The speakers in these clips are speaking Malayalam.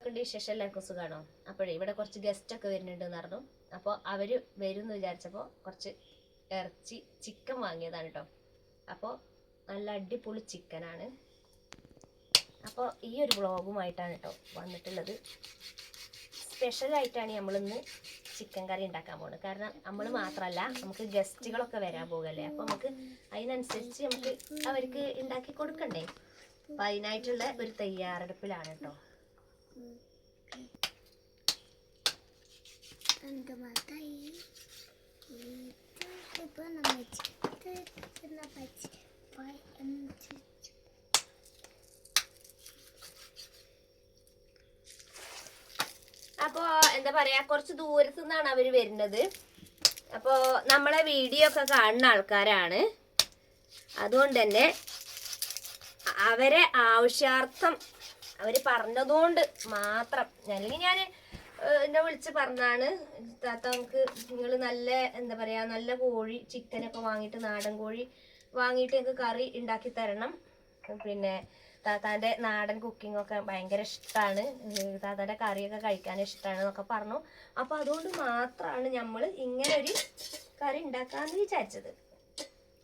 എന്തൊക്കെയുണ്ട് വിശേഷം? എല്ലാവർക്കും സുഖമാണോ? അപ്പോഴേ ഇവിടെ കുറച്ച് ഗസ്റ്റ് ഒക്കെ വരുന്നുണ്ടെന്ന് പറഞ്ഞു. അപ്പോൾ അവർ വരും എന്ന് വിചാരിച്ചപ്പോൾ കുറച്ച് ഇറച്ചി ചിക്കൻ വാങ്ങിയതാണ് കേട്ടോ. അപ്പോൾ നല്ല അടിപൊളി ചിക്കനാണ്. അപ്പോൾ ഈ ഒരു വ്ളോഗുമായിട്ടാണ് കേട്ടോ വന്നിട്ടുള്ളത്. സ്പെഷ്യലായിട്ടാണ് നമ്മളിന്ന് ചിക്കൻ കറി ഉണ്ടാക്കാൻ പോകുന്നത്. കാരണം നമ്മൾ മാത്രമല്ല, നമുക്ക് ഗസ്റ്റുകളൊക്കെ വരാൻ പോകുകയല്ലേ. അപ്പോൾ നമുക്ക് അതിനനുസരിച്ച് നമുക്ക് അവർക്ക് ഉണ്ടാക്കി കൊടുക്കണ്ടേ. അപ്പം അതിനായിട്ടുള്ള ഒരു തയ്യാറെടുപ്പിലാണ് കേട്ടോ. അപ്പോ എന്താ പറയാ, കുറച്ച് ദൂരത്തു നിന്നാണ് അവര് വരുന്നത്. അപ്പോ നമ്മളെ വീഡിയോ ഒക്കെ കാണുന്ന ആൾക്കാരാണ്. അതുകൊണ്ട് തന്നെ അവരെ ആവശ്യാർത്ഥം അവര് പറഞ്ഞതുകൊണ്ട് മാത്രം, അല്ലെങ്കിൽ ഞാൻ എന്നെ വിളിച്ച് പറഞ്ഞാണ്, താത്ത നമുക്ക് നിങ്ങൾ നല്ല എന്താ പറയാ നല്ല കോഴി ചിക്കനൊക്കെ വാങ്ങിയിട്ട്, നാടൻ കോഴി വാങ്ങിയിട്ട് എനിക്ക് കറി ഉണ്ടാക്കി തരണം. പിന്നെ താത്താൻ്റെ നാടൻ കുക്കിംഗ് ഒക്കെ ഭയങ്കര ഇഷ്ടമാണ്, താത്താൻ്റെ കറിയൊക്കെ കഴിക്കാൻ ഇഷ്ടമാണ് എന്നൊക്കെ പറഞ്ഞു. അപ്പോൾ അതുകൊണ്ട് മാത്രമാണ് നമ്മൾ ഇങ്ങനെ ഒരു കറി ഉണ്ടാക്കാമെന്ന് വിചാരിച്ചത്.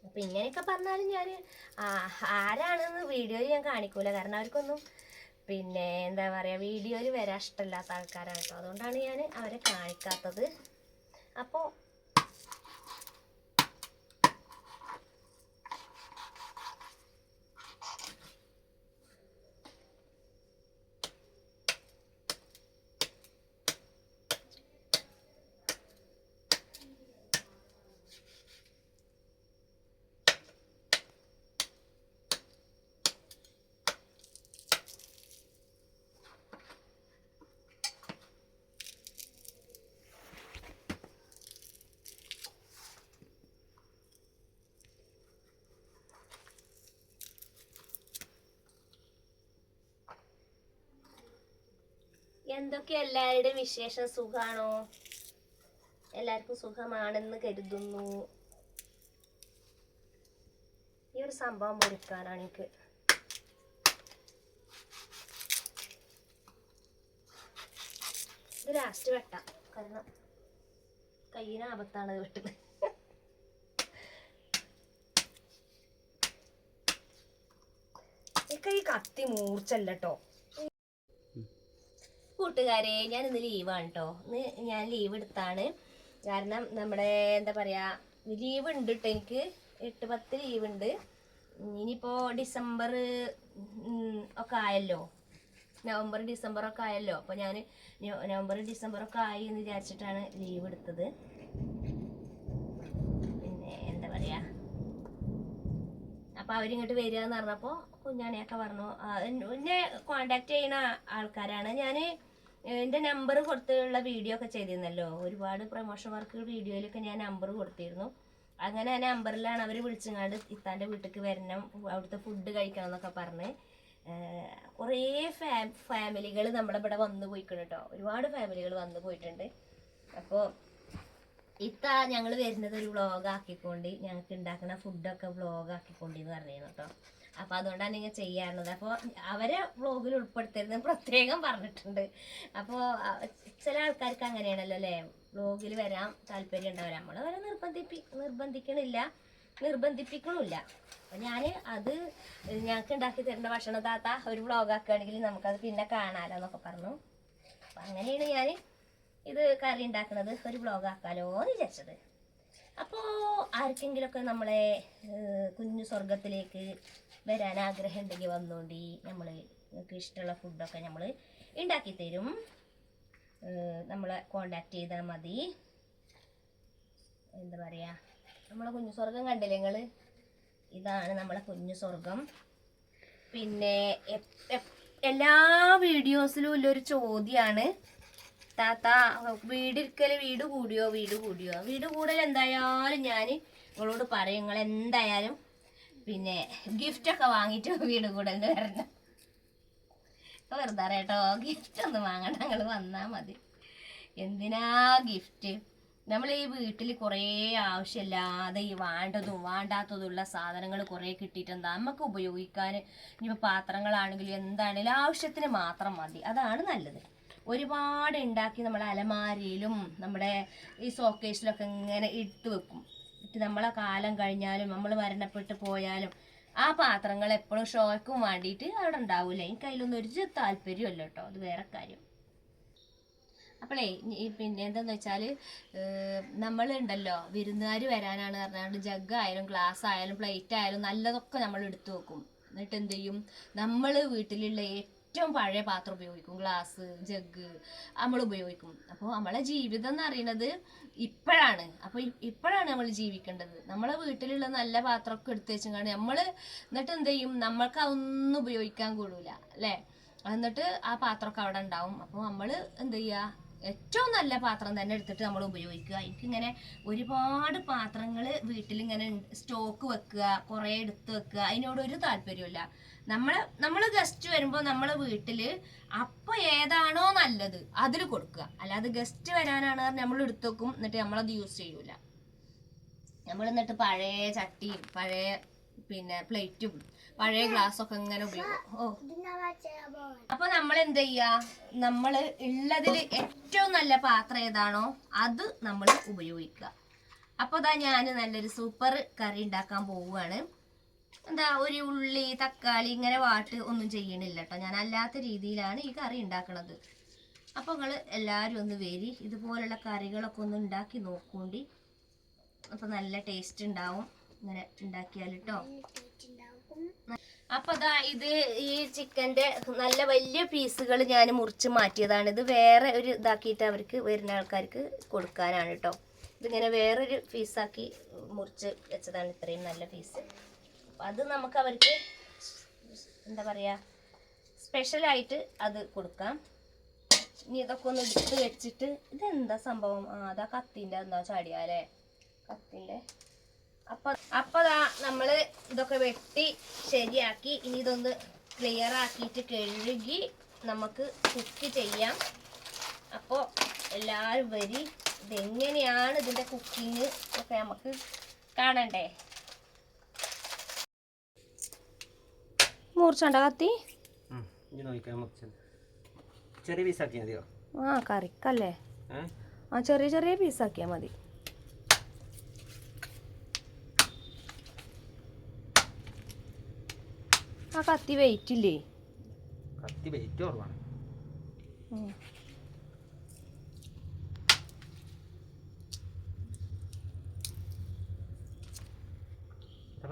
അപ്പം ഇങ്ങനെയൊക്കെ പറഞ്ഞാലും ഞാൻ ആരാണെന്ന് വീഡിയോയിൽ ഞാൻ കാണിക്കൂല. കാരണം അവർക്കൊന്നും പിന്നെ എന്താ പറയുക, വീഡിയോയിൽ വരാൻ ഇഷ്ടമില്ലാത്ത ആൾക്കാരാണ് കേട്ടോ. അതുകൊണ്ടാണ് ഞാൻ അവരെ കാണിക്കാത്തത്. അപ്പോൾ എന്തൊക്കെ എല്ലാവരുടെയും വിശേഷം? സുഖാണോ? എല്ലാവർക്കും സുഖമാണെന്ന് കരുതുന്നു. ഈ ഒരു സംഭവം മുറിക്കാനാണ് എനിക്ക്. ഇത് ലാസ്റ്റ് വെട്ടാം, കാരണം കയ്യിന് ആപത്താണ് വെട്ടുന്നത്. ഈ കത്തി മൂർച്ചല്ല കേട്ടോ. കൂട്ടുകാരെ, ഞാൻ ഇന്ന് ലീവാണ് കേട്ടോ. ഇന്ന് ഞാൻ ലീവ് എടുത്താണ്. കാരണം നമ്മുടെ എന്താ പറയുക, ലീവ് ഉണ്ട് കേട്ടോ. എനിക്ക് 8-10 ലീവ് ഉണ്ട്. ഇനിയിപ്പോൾ ഡിസംബർ ഒക്കെ ആയല്ലോ, നവംബർ ഡിസംബർ ഒക്കെ ആയല്ലോ. അപ്പോൾ ഞാൻ നവംബർ ഡിസംബർ ഒക്കെ ആയി എന്ന് വിചാരിച്ചിട്ടാണ് ലീവ് എടുത്തത്. പിന്നെ എന്താ പറയുക, അപ്പോൾ അവരിങ്ങോട്ട് വരിക എന്ന് പറഞ്ഞപ്പോൾ കുഞ്ഞാണിയൊക്കെ പറഞ്ഞു. എന്നെ കോണ്ടാക്ട് ചെയ്യുന്ന ആൾക്കാരാണ്. ഞാൻ എൻ്റെ നമ്പർ കൊടുത്തുള്ള വീഡിയോ ഒക്കെ ചെയ്തിരുന്നല്ലോ, ഒരുപാട് പ്രൊമോഷൻ വർക്ക് വീഡിയോയിലൊക്കെ ഞാൻ നമ്പർ കൊടുത്തിരുന്നു. അങ്ങനെ ആ നമ്പറിലാണ് അവർ വിളിച്ചങ്ങാണ്ട് ഇത്താൻ്റെ വീട്ടിലേക്ക് വരണം, അവിടുത്തെ ഫുഡ് കഴിക്കണം എന്നൊക്കെ പറഞ്ഞ് കുറേ ഫാമിലികൾ നമ്മുടെ ഇവിടെ വന്നു പോയിക്കണം കേട്ടോ. ഒരുപാട് ഫാമിലികൾ വന്നു പോയിട്ടുണ്ട്. അപ്പോൾ ഇത്ത ഞങ്ങൾ വരുന്നത് ഒരു വ്ളോഗ് ആക്കിക്കൊണ്ട്, ഞങ്ങൾക്ക് ഉണ്ടാക്കുന്ന ഫുഡൊക്കെ വ്ളോഗ് ആക്കിക്കൊണ്ടെന്ന് പറഞ്ഞിരുന്നു കേട്ടോ. അപ്പോൾ അതുകൊണ്ടാണ് ഇങ്ങനെ ചെയ്യാറുള്ളത്. അപ്പോൾ അവരെ വ്ളോഗിൽ ഉൾപ്പെടുത്തരുതെന്ന് പ്രത്യേകം പറഞ്ഞിട്ടുണ്ട്. അപ്പോൾ ചില ആൾക്കാർക്ക് അങ്ങനെയാണല്ലോ അല്ലേ, വ്ളോഗിൽ വരാൻ താല്പര്യം ഉണ്ടാവില്ല. നമ്മൾ അവരെ നിർബന്ധിപ്പിക്കണില്ല. അപ്പം ഞാൻ അത് ഞങ്ങൾക്ക് ഉണ്ടാക്കി തരേണ്ട ഭക്ഷണം താത്ത ഒരു വ്ളോഗ് ആക്കുകയാണെങ്കിൽ നമുക്കത് പിന്നെ കാണാമല്ലോ എന്നൊക്കെ പറഞ്ഞു. അപ്പം അങ്ങനെയാണ് ഞാൻ ഇത് കറി ഉണ്ടാക്കുന്നത് ഒരു വ്ളോഗ് ആക്കാലോ എന്ന് വിചാരിച്ചത്. അപ്പോൾ ആർക്കെങ്കിലുമൊക്കെ നമ്മളെ കുഞ്ഞു സ്വർഗത്തിലേക്ക് വരാൻ ആഗ്രഹം ഉണ്ടെങ്കിൽ വന്നുകൊണ്ട് നിങ്ങൾക്ക് ഇഷ്ടമുള്ള ഫുഡൊക്കെ നമ്മൾ ഉണ്ടാക്കി തരും. നമ്മളെ കോണ്ടാക്ട് ചെയ്താൽ മതി. എന്താ പറയുക, നമ്മളെ കുഞ്ഞു സ്വർഗം കണ്ടില്ലേ നിങ്ങൾ? ഇതാണ് നമ്മളെ കുഞ്ഞു സ്വർഗം. പിന്നെ എല്ലാ വീഡിയോസിലും ഉള്ളൊരു ചോദ്യമാണ്, താത്ത വീടിരിക്കല് വീട് കൂടിയോ? വീട് കൂടൽ എന്തായാലും ഞാൻ നിങ്ങളോട് പറയും. നിങ്ങൾ എന്തായാലും പിന്നെ ഗിഫ്റ്റൊക്കെ വാങ്ങിയിട്ട് വീട് കൂടലിന് വരണം. വെറുതെ അറിയാട്ടോ, ഗിഫ്റ്റ് ഒന്നും വാങ്ങണ്ട, നിങ്ങൾ വന്നാൽ മതി. എന്തിനാ ഗിഫ്റ്റ്? നമ്മൾ ഈ വീട്ടിൽ കുറേ ആവശ്യമില്ലാതെ ഈ വേണ്ടാത്തതുള്ള സാധനങ്ങൾ കുറേ കിട്ടിയിട്ടെന്താ, നമുക്ക് ഉപയോഗിക്കാൻ ഇനിയിപ്പോൾ പാത്രങ്ങളാണെങ്കിലും എന്താണെങ്കിലും ആവശ്യത്തിന് മാത്രം മതി. അതാണ് നല്ലത്. ഒരുപാട് ഉണ്ടാക്കി നമ്മുടെ അലമാരിയിലും നമ്മുടെ ഈ ഷോക്കേസിലൊക്കെ ഇങ്ങനെ ഇട്ട് വെക്കും. നമ്മളെ കാലം കഴിഞ്ഞാലും നമ്മൾ മരണപ്പെട്ട് പോയാലും ആ പാത്രങ്ങൾ എപ്പോഴും ഷോയ്ക്കും വേണ്ടിയിട്ട് അവിടെ ഉണ്ടാവില്ല. എനിക്ക് അതിലൊന്നും ഒരു താല്പര്യമല്ല കേട്ടോ, അത് വേറെ കാര്യം. അപ്പോളേ പിന്നെ എന്താന്ന് വെച്ചാൽ നമ്മളുണ്ടല്ലോ വിരുന്നുകാർ വരാനാണ് പറഞ്ഞാൽ ജഗ്ഗായാലും ഗ്ലാസ് ആയാലും പ്ലേറ്റ് ആയാലും നല്ലതൊക്കെ നമ്മൾ എടുത്തു വെക്കും. എന്നിട്ട് എന്ത് ചെയ്യും, നമ്മൾ വീട്ടിലുള്ള ഏറ്റവും പഴയ പാത്രം ഉപയോഗിക്കും, ഗ്ലാസ് ജഗ് നമ്മൾ ഉപയോഗിക്കും. അപ്പോൾ നമ്മളെ ജീവിതം എന്ന് പറയുന്നത് ഇപ്പോഴാണ്. അപ്പോൾ ഇപ്പോഴാണ് നമ്മൾ ജീവിക്കേണ്ടത്. നമ്മളെ വീട്ടിലുള്ള നല്ല പാത്രമൊക്കെ എടുത്തു വെച്ചാൽ നമ്മൾ എന്നിട്ട് എന്ത് ചെയ്യും, നമ്മൾക്ക് അതൊന്നും ഉപയോഗിക്കാൻ കൂടില്ല അല്ലേ. എന്നിട്ട് ആ പാത്രമൊക്കെ അവിടെ ഉണ്ടാവും. അപ്പോൾ നമ്മൾ എന്ത് ചെയ്യുക, ഏറ്റവും നല്ല പാത്രം തന്നെ എടുത്തിട്ട് നമ്മൾ ഉപയോഗിക്കുക. എനിക്കിങ്ങനെ ഒരുപാട് പാത്രങ്ങൾ വീട്ടിലിങ്ങനെ സ്റ്റോക്ക് വെക്കുക, കുറേ എടുത്ത് വെക്കുക, അതിനോടൊരു താല്പര്യമില്ല. നമ്മൾ ഗസ്റ്റ് വരുമ്പോൾ നമ്മളെ വീട്ടിൽ അപ്പോൾ ഏതാണോ നല്ലത് അതിൽ കൊടുക്കുക. അല്ലാതെ ഗസ്റ്റ് വരാനാണ് നമ്മൾ എടുത്ത് വെക്കും, എന്നിട്ട് നമ്മളത് യൂസ് ചെയ്യൂല. നമ്മൾ എന്നിട്ട് പഴയ ചട്ടിയും പഴയ പിന്നെ പ്ലേറ്റും പഴയ ഗ്ലാസ്സൊക്കെ ഇങ്ങനെ ഉപയോഗിക്കും. അപ്പൊ നമ്മൾ എന്ത് ചെയ്യാ, നമ്മൾ ഉള്ളതിൽ ഏറ്റവും നല്ല പാത്രം ഏതാണോ അത് നമ്മൾ ഉപയോഗിക്കുക. അപ്പോൾ ഇതാ ഞാൻ നല്ലൊരു സൂപ്പർ കറി ഉണ്ടാക്കാൻ പോവുകയാണ്. എന്താ ഒരു ഉള്ളി തക്കാളി ഇങ്ങനെ വാട്ട് ഒന്നും ചെയ്യണില്ല കേട്ടോ, ഞാൻ അല്ലാത്ത രീതിയിലാണ് ഈ കറി ഉണ്ടാക്കണത്. അപ്പോൾ നിങ്ങൾ എല്ലാവരും ഒന്ന് വരി, ഇതുപോലുള്ള കറികളൊക്കെ ഒന്ന് ഉണ്ടാക്കി നോക്കൂണ്ടി. അപ്പോൾ നല്ല ടേസ്റ്റ് ഉണ്ടാവും ഇങ്ങനെ ഉണ്ടാക്കിയാൽ കേട്ടോ. അപ്പൊ അതാ ഇത് ഈ ചിക്കൻ്റെ നല്ല വലിയ പീസുകൾ ഞാൻ മുറിച്ച് മാറ്റിയതാണ്. ഇത് വേറെ ഒരു ഇതാക്കിയിട്ട് അവർക്ക് വരുന്ന ആൾക്കാർക്ക് കൊടുക്കാനാണ് കേട്ടോ. ഇതിങ്ങനെ വേറൊരു പീസാക്കി മുറിച്ച് വെച്ചതാണ്, ഇത്രയും നല്ല പീസ്. അപ്പം അത് നമുക്ക് അവർക്ക് എന്താ പറയുക സ്പെഷ്യലായിട്ട് അത് കൊടുക്കാം. ഇനി ഇതൊക്കെ ഒന്ന് എടുത്ത് വെച്ചിട്ട് ഇതെന്താ സംഭവം, അതാ കത്തിൻ്റെ എന്താ ചാടിയാലേ കത്തിൻ്റെ. അപ്പൊ നമ്മൾ ഇതൊക്കെ വെട്ടി ശരിയാക്കി ഇനി ഇതൊന്ന് ക്ലിയർ ആക്കിയിട്ട് കഴുകി നമുക്ക് കുക്ക് ചെയ്യാം. അപ്പോൾ എല്ലാവരും വരി, ഇതെങ്ങനെയാണ് ഇതിൻ്റെ കുക്കിങ് ഒക്കെ നമുക്ക് കാണണ്ടേ. മുറിച്ചണ്ട കത്തി ചെറിയ പീസാക്കിയാൽ മതിയോ? കറിക്കല്ലേ, ചെറിയ ചെറിയ പീസാക്കിയാൽ മതി. ആ കത്തി വെയിറ്റ് ഇല്ലേ? കത്തി വെയിറ്റ് കുറവാണ്.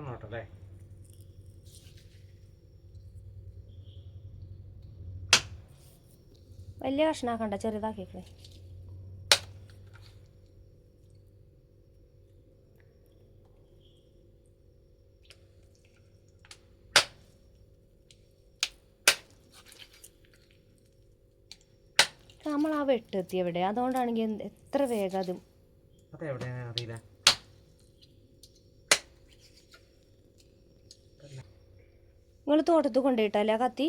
നോട്ടല്ലേ, വലിയ കഷ്ണാക്കണ്ട, ചെറുതാക്കിക്കണേ. നമ്മൾ ആ വെട്ടെത്തി എവിടെ, അതുകൊണ്ടാണെങ്കിൽ എത്ര വേഗം അതും അറിയില്ല. നിങ്ങൾ തോട്ടത്ത് കൊണ്ടുപോയിട്ടല്ലേ ആ കത്തി?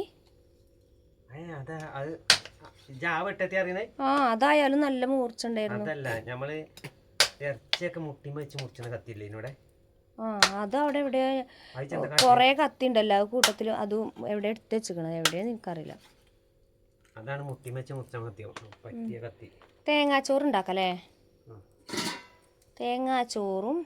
അതായാലും നല്ല മൂർച്ചുണ്ടായിരുന്നു. അതല്ല നമ്മള് ഇറച്ചിയൊക്കെ മുട്ടിമ വെച്ച് മുറിച്ച കത്തിയില്ലേ ഇവിടെ? അതവിടെ എവിടെ കൊറേ കത്തി ഉണ്ടല്ലോ, അത് കൂട്ടത്തില് അതും എവിടെ എടുത്ത് വെച്ചിക്കണത് എവിടെയാന്ന് എനിക്കറിയില്ല. അതാണ് മുട്ടിമ വെച്ച് മുറിച്ച കത്തി, പറ്റിയ കത്തി. തേങ്ങാച്ചോറ് ഉണ്ടാക്കല്ലേ? തേങ്ങാച്ചോറും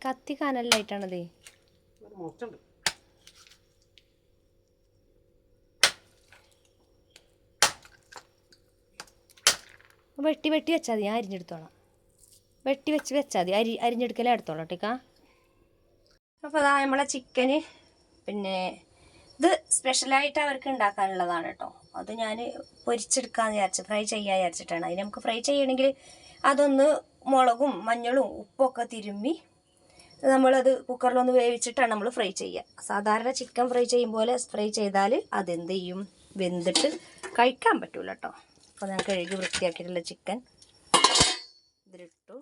കത്തി കനലായിട്ടാണതേ. വെട്ടി വെട്ടി വെച്ചാൽ മതി, ഞാൻ അരിഞ്ഞെടുത്തോളാം. വെട്ടി വെച്ചാൽ മതി, അരിഞ്ഞെടുക്കലേ എടുത്തോളാം കേട്ടേക്കാ. അപ്പോൾ അതാ നമ്മളെ ചിക്കന് പിന്നെ ഇത് സ്പെഷ്യലായിട്ട് അവർക്ക് ഉണ്ടാക്കാനുള്ളതാണ് കേട്ടോ. അത് ഞാൻ പൊരിച്ചെടുക്കാമെന്ന് വിചാരിച്ചു, ഫ്രൈ ചെയ്യാൻ വിചാരിച്ചിട്ടാണ്. അതിന് നമുക്ക് ഫ്രൈ ചെയ്യണമെങ്കിൽ അതൊന്ന് മുളകും മഞ്ഞളും ഉപ്പൊക്കെ തിരുമ്മി നമ്മളത് കുക്കറിലൊന്ന് വേവിച്ചിട്ടാണ് നമ്മൾ ഫ്രൈ ചെയ്യുക. സാധാരണ ചിക്കൻ ഫ്രൈ ചെയ്യും പോലെ ഫ്രൈ ചെയ്താൽ അതെന്ത് ചെയ്യും, വെന്തിട്ട് കഴിക്കാൻ പറ്റൂല കേട്ടോ. അപ്പോൾ ഞാൻ കഴുകി വൃത്തിയാക്കിയിട്ടുള്ള ചിക്കൻ ഇതിലിട്ടു.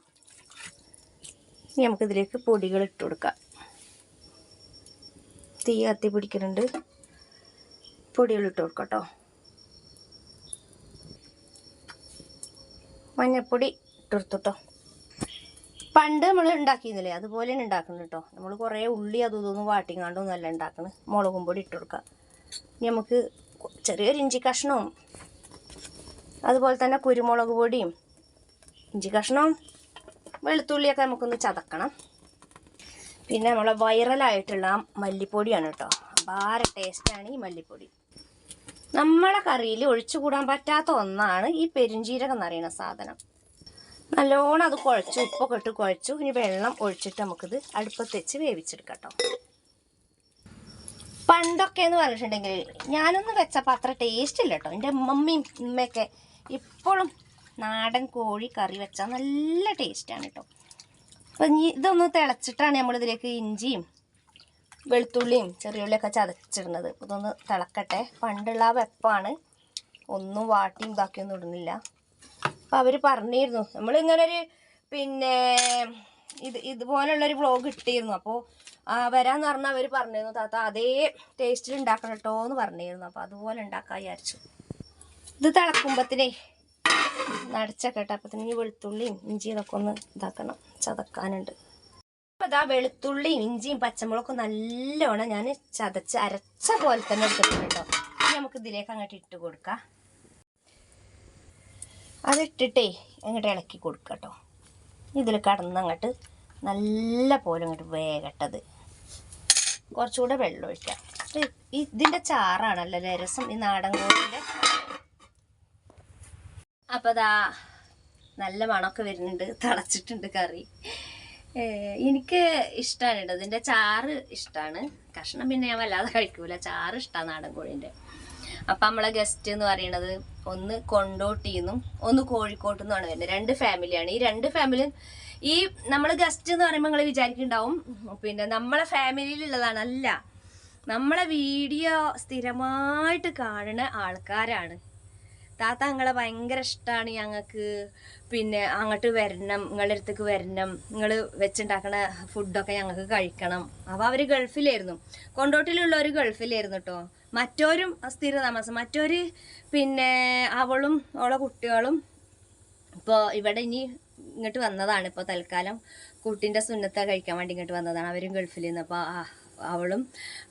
ഇനി നമുക്കിതിലേക്ക് പൊടികൾ ഇട്ട് കൊടുക്കാം. തീ കത്തി പിടിക്കുന്നുണ്ട്. പൊടികളിട്ട് കൊടുക്കാം കേട്ടോ. മഞ്ഞപ്പൊടി ഇട്ടെടുത്തുട്ടോ. പണ്ട് നമ്മൾ ഉണ്ടാക്കിയിരുന്നില്ലേ അതുപോലെയാണ് ഉണ്ടാക്കുന്നത് കേട്ടോ. നമ്മൾ കുറേ ഉള്ളി അതും ഇതൊന്നും വാട്ടിങ്ങാണ്ടൊന്നും അല്ല ഉണ്ടാക്കുന്നത്. മുളകും പൊടി ഇട്ട് കൊടുക്കുക. ഇനി നമുക്ക് ചെറിയൊരു ഇഞ്ചി കഷ്ണവും അതുപോലെ തന്നെ കുരുമുളക് പൊടിയും ഇഞ്ചി കഷ്ണവും വെളുത്തുള്ളിയൊക്കെ നമുക്കൊന്ന് ചതക്കണം. പിന്നെ നമ്മളെ വൈറലായിട്ടുള്ള മല്ലിപ്പൊടിയാണ് കേട്ടോ. വളരെ ടേസ്റ്റാണ് ഈ മല്ലിപ്പൊടി. നമ്മളെ കറിയിൽ ഒഴിച്ചുകൂടാൻ പറ്റാത്ത ഒന്നാണ് ഈ പെരുംജീരകം എന്ന് പറയുന്ന സാധനം. നല്ലോണം അത് കുഴച്ചു, ഉപ്പൊക്കെ ഇട്ട് കുഴച്ചു. ഇനി വെള്ളം ഒഴിച്ചിട്ട് നമുക്കിത് അടുപ്പത്ത് വെച്ച് വേവിച്ചെടുക്കാം കേട്ടോ. പണ്ടൊക്കെ എന്ന് പറഞ്ഞിട്ടുണ്ടെങ്കിൽ ഞാനൊന്നും വെച്ചപ്പോൾ അത്ര ടേസ്റ്റ് ഇല്ല കേട്ടോ. എൻ്റെ മമ്മിയും ഉമ്മയൊക്കെ ഇപ്പോഴും നാടൻ കോഴി കറി വെച്ചാൽ നല്ല ടേസ്റ്റാണ് കേട്ടോ. അപ്പം ഇനി ഇതൊന്ന് തിളച്ചിട്ടാണ് നമ്മളിതിലേക്ക് ഇഞ്ചിയും വെളുത്തുള്ളിയും ചെറിയുള്ളിയൊക്കെ ചതച്ചിടുന്നത്. ഇതൊന്ന് തിളക്കട്ടെ. പണ്ടുള്ള ആ വെപ്പാണ്, ഒന്നും വാട്ടിയും ഇതാക്കിയൊന്നും ഇടുന്നില്ല. അപ്പം അവർ പറഞ്ഞിരുന്നു, നമ്മളിങ്ങനൊരു ഇതുപോലുള്ളൊരു വ്ളോഗ് ഇട്ടിരുന്നു. അപ്പോൾ വരാമെന്ന് പറഞ്ഞാൽ അവർ പറഞ്ഞിരുന്നു, താത്ത അതേ ടേസ്റ്റിൽ ഉണ്ടാക്കണം കേട്ടോ എന്ന് പറഞ്ഞിരുന്നു. അപ്പോൾ അതുപോലെ ഉണ്ടാക്കാൻ വിചാരിച്ചു. ഇത് തിളക്കുമ്പത്തിനേ നടച്ചൊക്കെ അപ്പത്തിന് ഇനി വെളുത്തുള്ളിയും ഇഞ്ചിയും ഇതൊക്കെ ഒന്ന് ഇതാക്കണം, ചതക്കാനുണ്ട്. അപ്പോൾ ഇതാ വെളുത്തുള്ളിയും ഇഞ്ചിയും പച്ചമുളകൊക്കെ നല്ലോണം ഞാൻ ചതച്ച് അരച്ച പോലെ തന്നെ എടുത്തിട്ടുണ്ട് കേട്ടോ. ഇനി നമുക്ക് ഇതിലേക്ക് അങ്ങോട്ട് ഇട്ട് കൊടുക്കാം. അതിട്ടിട്ടേ അങ്ങോട്ട് ഇളക്കി കൊടുക്കുക കേട്ടോ. ഇതിൽ കടന്ന് അങ്ങോട്ട് നല്ല പോലെ അങ്ങോട്ട് വേകട്ടത്. കുറച്ചുകൂടെ വെള്ളം ഒഴിക്കാം. ഇതിൻ്റെ ചാറാണല്ലോ രസം, ഈ നാടൻ കോഴിൻ്റെ. അപ്പോൾ അതാ നല്ല മണമൊക്കെ വരുന്നുണ്ട്, തിളച്ചിട്ടുണ്ട് കറി. എനിക്ക് ഇഷ്ടമാണ് കേട്ടോ ഇതിൻ്റെ ചാറ് ഇഷ്ടമാണ്. കഷ്ണം പിന്നെ ഞാൻ വല്ലാതെ കഴിക്കൂല. ചാറ് ഇഷ്ടമാണ് നാടൻ കോഴീൻ്റെ. അപ്പം നമ്മളെ ഗസ്റ്റ് എന്ന് പറയുന്നത് ഒന്ന് കൊണ്ടോട്ടിന്നും ഒന്ന് കോഴിക്കോട്ടു നിന്നാണ് വരുന്നത്. 2 ഫാമിലിയാണ്. ഈ 2 ഫാമിലിയും ഈ നമ്മൾ ഗസ്റ്റ് എന്ന് പറയുമ്പോൾ നിങ്ങൾ വിചാരിക്കുന്നുണ്ടാവും നമ്മളെ ഫാമിലിയിലുള്ളതാണ്. അല്ല, നമ്മളെ വീഡിയോ സ്ഥിരമായിട്ട് കാണുന്ന ആൾക്കാരാണ്. താത്ത നിങ്ങളെ ഭയങ്കര ഇഷ്ടമാണ് ഞങ്ങൾക്ക്, അങ്ങോട്ട് വരണം, നിങ്ങളുടെ അടുത്തേക്ക് വരണം, നിങ്ങൾ വെച്ചുണ്ടാക്കണ ഫുഡൊക്കെ ഞങ്ങൾക്ക് കഴിക്കണം. അപ്പോൾ അവർ ഗൾഫിലായിരുന്നു, കൊണ്ടോട്ടിലുള്ളവർ ഗൾഫിലായിരുന്നു കേട്ടോ. മറ്റോരും സ്ഥിര താമസം. മറ്റൊരു അവളും അവളെ കുട്ടികളും ഇപ്പോൾ ഇവിടെ ഇനി ഇങ്ങോട്ട് വന്നതാണ്. ഇപ്പോൾ തൽക്കാലം കുട്ടീൻ്റെ സുന്നത്ത കഴിക്കാൻ വേണ്ടി ഇങ്ങോട്ട് വന്നതാണ്. അവരും ഗൾഫിൽ നിന്ന്. അപ്പോൾ അവളും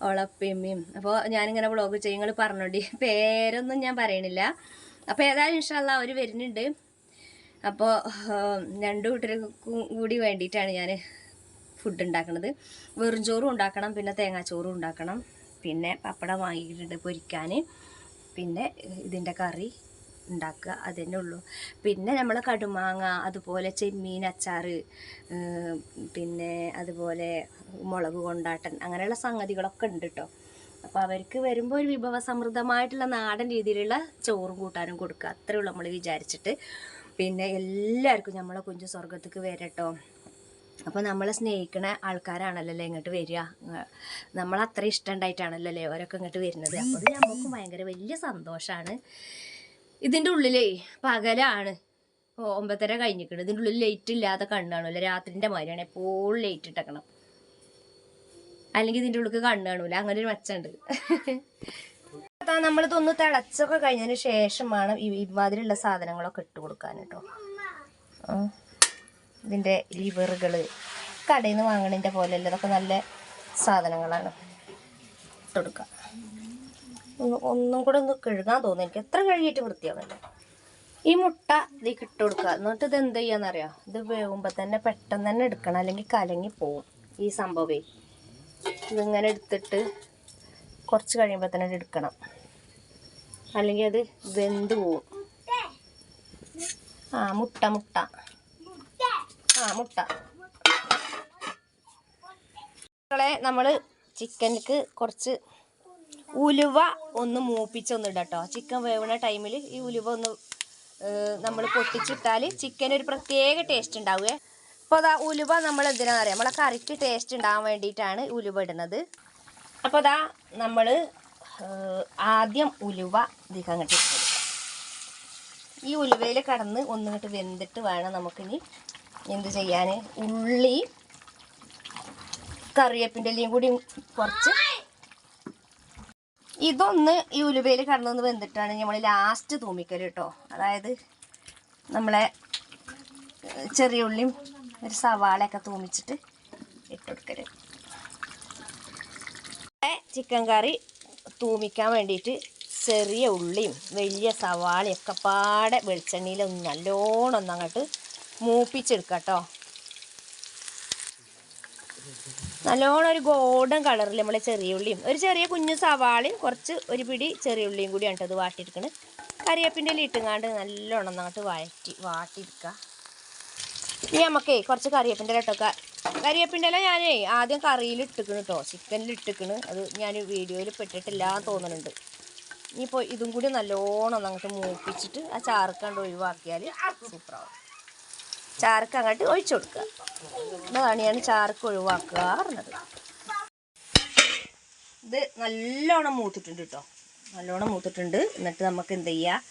അവളെ അപ്പയമ്മയും. അപ്പോൾ ഞാനിങ്ങനെ വ്ളോഗ് ചെയ്യും. നിങ്ങൾ പറഞ്ഞോണ്ടി, പേരൊന്നും ഞാൻ പറയണില്ല. അപ്പോൾ ഏതായാലും ഇൻഷാ അല്ലാഹ് അവർ വരുന്നുണ്ട്. അപ്പോൾ 2 കൂട്ടർക്കും കൂടി വേണ്ടിയിട്ടാണ് ഞാൻ ഫുഡ് ഉണ്ടാക്കുന്നത്. വെറും ചോറും ഉണ്ടാക്കണം, പിന്നെ തേങ്ങാച്ചോറും ഉണ്ടാക്കണം, പിന്നെ പപ്പടം വാങ്ങിയിട്ടുണ്ട് പൊരിക്കാൻ, പിന്നെ ഇതിൻ്റെ കറി ഉണ്ടാക്കുക, അതന്നെ ഉള്ളൂ. പിന്നെ നമ്മൾ കടുമാങ്ങ, അതുപോലെ ചെമ്മീൻ അച്ചാർ, പിന്നെ അതുപോലെ മുളക് കൊണ്ടാട്ടൻ, അങ്ങനെയുള്ള സംഗതികളൊക്കെ ഉണ്ട് കേട്ടോ. അപ്പോൾ അവർക്ക് വരുമ്പോൾ ഒരു വിഭവസമൃദ്ധമായിട്ടുള്ള നാടൻ രീതിയിലുള്ള ചോറും കൂട്ടാനും കൊടുക്കുക, അത്രേ ഉള്ളൂ നമ്മൾ വിചാരിച്ചിട്ട്. പിന്നെ എല്ലാവർക്കും നമ്മളെ കുഞ്ഞു സ്വർഗത്തേക്ക് വരട്ടോ. അപ്പോൾ നമ്മളെ സ്നേഹിക്കണ ആൾക്കാരാണല്ലോ ഇങ്ങോട്ട് വരിക. നമ്മളത്ര ഇഷ്ടം ഉണ്ടായിട്ടാണല്ലോ അവരൊക്കെ ഇങ്ങോട്ട് വരുന്നത്. അപ്പോൾ അത് നമുക്കും ഭയങ്കര വലിയ സന്തോഷമാണ്. ഇതിൻ്റെ ഉള്ളിലേ പകലാണ്, 9:30 കഴിഞ്ഞിരിക്കണം. ഇതിൻ്റെ ഉള്ളിൽ ലൈറ്റ് ഇല്ലാതെ കണ്ണാണല്ലോ, രാത്രിൻ്റെ മാതിരിയാണ്. എപ്പോഴും ലൈറ്റ് ഇട്ടേക്കണം, അല്ലെങ്കിൽ ഇതിൻ്റെ ഉള്ളിൽ കണ്ണ് കാണൂല. അങ്ങനെ ഒരു മെച്ചമുണ്ട്. നമ്മളിതൊന്ന് തിളച്ചൊക്കെ കഴിഞ്ഞതിന് ശേഷമാണ് ഇമാതിരിയുള്ള സാധനങ്ങളൊക്കെ ഇട്ട് കൊടുക്കാൻ കേട്ടോ. ഇതിൻ്റെ ലിവറുകൾ കടയിൽ നിന്ന് വാങ്ങണതിൻ്റെ പോലെയല്ല, ഇതൊക്കെ നല്ല സാധനങ്ങളാണ്. ഇട്ട് കൊടുക്കുക. ഒന്നും കൂടെ ഒന്ന് കഴുകാൻ തോന്നുന്നു എനിക്ക്, എത്ര കഴുകിയിട്ട് വൃത്തിയാവുന്നില്ല. ഈ മുട്ട ഇതിലേക്ക് ഇട്ട് കൊടുക്കുക. എന്നിട്ട് ഇത് എന്ത് ചെയ്യാന്നറിയാം, ഇത് വേകുമ്പോൾ തന്നെ പെട്ടെന്ന് തന്നെ എടുക്കണം, അല്ലെങ്കിൽ കലങ്ങി പോവും ഈ സംഭവമേ. ഇതിങ്ങനെ എടുത്തിട്ട് കുറച്ച് കഴിയുമ്പോൾ തന്നെ എടുക്കണം, അല്ലെങ്കിൽ അത് വെന്ത് പോവും. മുട്ട നമ്മൾ ചിക്കനിക്ക് കുറച്ച് ഉലുവ ഒന്ന് മൂപ്പിച്ചൊന്ന് ഇടാം കേട്ടോ. ചിക്കൻ വേവുന്ന ടൈമിൽ ഈ ഉലുവ ഒന്ന് നമ്മൾ പൊട്ടിച്ചിട്ടാൽ ചിക്കൻ ഒരു പ്രത്യേക ടേസ്റ്റ് ഉണ്ടാവുക. അപ്പോൾ അതാ ഉലുവ നമ്മൾ എന്തിനാണെന്ന് അറിയാം, നമ്മളെ കറിക്ക് ടേസ്റ്റ് ഉണ്ടാകാൻ വേണ്ടിയിട്ടാണ് ഉലുവ ഇടുന്നത്. അപ്പോൾ അതാ നമ്മൾ ആദ്യം ഉലുവ ഇതിലേക്ക് അങ്ങോട്ട് ഇട്ട് കൊടുക്കാം. ഈ ഉലുവയിൽ കടന്ന് ഒന്നിങ്ങോട്ട് വെന്തിട്ട് വേണം നമുക്കിനി എന്ത് ചെയ്യാൻ, ഉള്ളി കറിവേപ്പിൻ്റെ ഇലയും കൂടി കുറച്ച് ഇതൊന്ന് ഈ ഉലുവയിൽ കടന്നൊന്ന് വെന്തിട്ടാണ് നമ്മൾ ലാസ്റ്റ് തൂമിക്കൽ കേട്ടോ. അതായത് നമ്മളെ ചെറിയ ഉള്ളിയും ഒരു സവാളയൊക്കെ തൂമിച്ചിട്ട് ഇട്ടുകൊടുക്കൽ. ചിക്കൻ കറി തൂമിക്കാൻ വേണ്ടിയിട്ട് ചെറിയ ഉള്ളിയും വലിയ സവാളയും ഒക്കെ പാടെ വെളിച്ചെണ്ണയിലൊന്ന് നല്ലോണം ഒന്നങ്ങോട്ട് മൂപ്പിച്ചെടുക്കാം കേട്ടോ. നല്ലോണം ഒരു ഗോൾഡൻ കളറിൽ നമ്മളെ ചെറിയ ഉള്ളിയും ഒരു ചെറിയ കുഞ്ഞു സവാളയും കുറച്ച് ഒരു പിടി ചെറിയ ഉള്ളിയും കൂടിയാണ് കേട്ടോ ഇത് വാട്ടിയെടുക്കണത്. കറിവേപ്പിൻ്റെ ഇല ഇട്ടുങ്ങാണ്ട് നല്ലോണം ഒന്നങ്ങോട്ട് വാട്ടിയെടുക്കുക. ഇനി നമുക്കേ കുറച്ച് കറിവേപ്പിൻ്റെ ഇല ഇട്ടൊക്കെ. കറിവേപ്പിൻ്റെ ഇല ഞാൻ ആദ്യം കറിയിൽ ഇട്ടിക്കണ് കേട്ടോ, ചിക്കനിൽ ഇട്ടിക്കണ്. അത് ഞാൻ വീഡിയോയിൽ പെട്ടിട്ടില്ല എന്ന് തോന്നുന്നുണ്ട്. ഇനിയിപ്പോൾ ഇതും കൂടി നല്ലോണം അങ്ങോട്ട് മൂപ്പിച്ചിട്ട് ആ ചാറക്കണ്ട് ഒഴിവാക്കിയാൽ സൂപ്പറാവും. ചാർക്ക് അങ്ങോട്ട് ഒഴിച്ചു കൊടുക്കുക. അതാണ് ഞാൻ ചാർക്ക് ഒഴിവാക്കുക പറഞ്ഞത്. ഇത് നല്ലോണം മൂത്തിട്ടുണ്ട് കേട്ടോ, നല്ലോണം മൂത്തിട്ടുണ്ട്. എന്നിട്ട് നമുക്ക് എന്ത് ചെയ്യുക,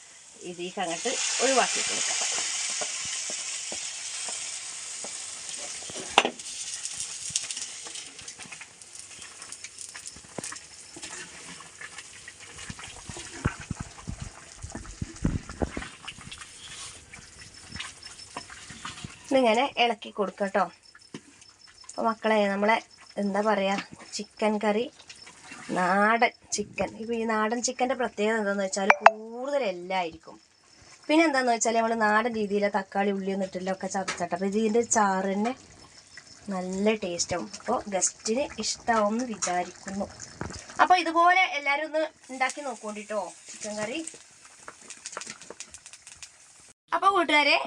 ഇതിലേക്ക് അങ്ങോട്ട് ഒഴിവാക്കി കൊടുക്കാം. ഇങ്ങനെ ഇളക്കി കൊടുക്കുക കേട്ടോ. അപ്പോൾ മക്കളെ നമ്മളെ എന്താ പറയുക, ചിക്കൻ കറി നാടൻ ചിക്കൻ. ഇപ്പോൾ ഈ നാടൻ ചിക്കൻ്റെ പ്രത്യേകത എന്താണെന്ന് വെച്ചാൽ കൂടുതൽ എല്ലായിരിക്കും. പിന്നെ എന്താണെന്ന് വെച്ചാൽ നമ്മൾ നാടൻ രീതിയിൽ തക്കാളി ഉള്ളിയൊന്നും ഇട്ടില്ല ഒക്കെ ചതച്ചട്ട. അപ്പോൾ ഇതിൻ്റെ ചാറ് തന്നെ നല്ല ടേസ്റ്റാവും. അപ്പോൾ ഗസ്റ്റിന് ഇഷ്ടമാവും എന്ന് വിചാരിക്കുന്നു. അപ്പോൾ ഇതുപോലെ എല്ലാവരും ഒന്ന് ഉണ്ടാക്കി നോക്കോണ്ടിട്ടോ ചിക്കൻ കറി. അപ്പോൾ കൂട്ടുകാരെ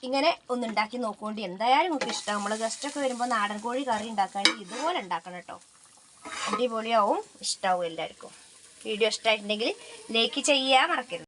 ഇങ്ങനെ ഒന്ന് ഉണ്ടാക്കി നോക്കുകൊണ്ട് എന്തായാലും നിങ്ങൾക്ക് ഇഷ്ടം. നമ്മൾ ഗസ്റ്റൊക്കെ വരുമ്പോൾ നാടൻ കോഴി കറി ഉണ്ടാക്കുകയാണെങ്കിൽ ഇതുപോലെ ഉണ്ടാക്കണം കേട്ടോ. അടിപൊളിയാവും, ഇഷ്ടമാവും എല്ലാവർക്കും. വീഡിയോ ഇഷ്ടമായിട്ടുണ്ടെങ്കിൽ ലൈക്ക് ചെയ്യാൻ മറക്കരുത്.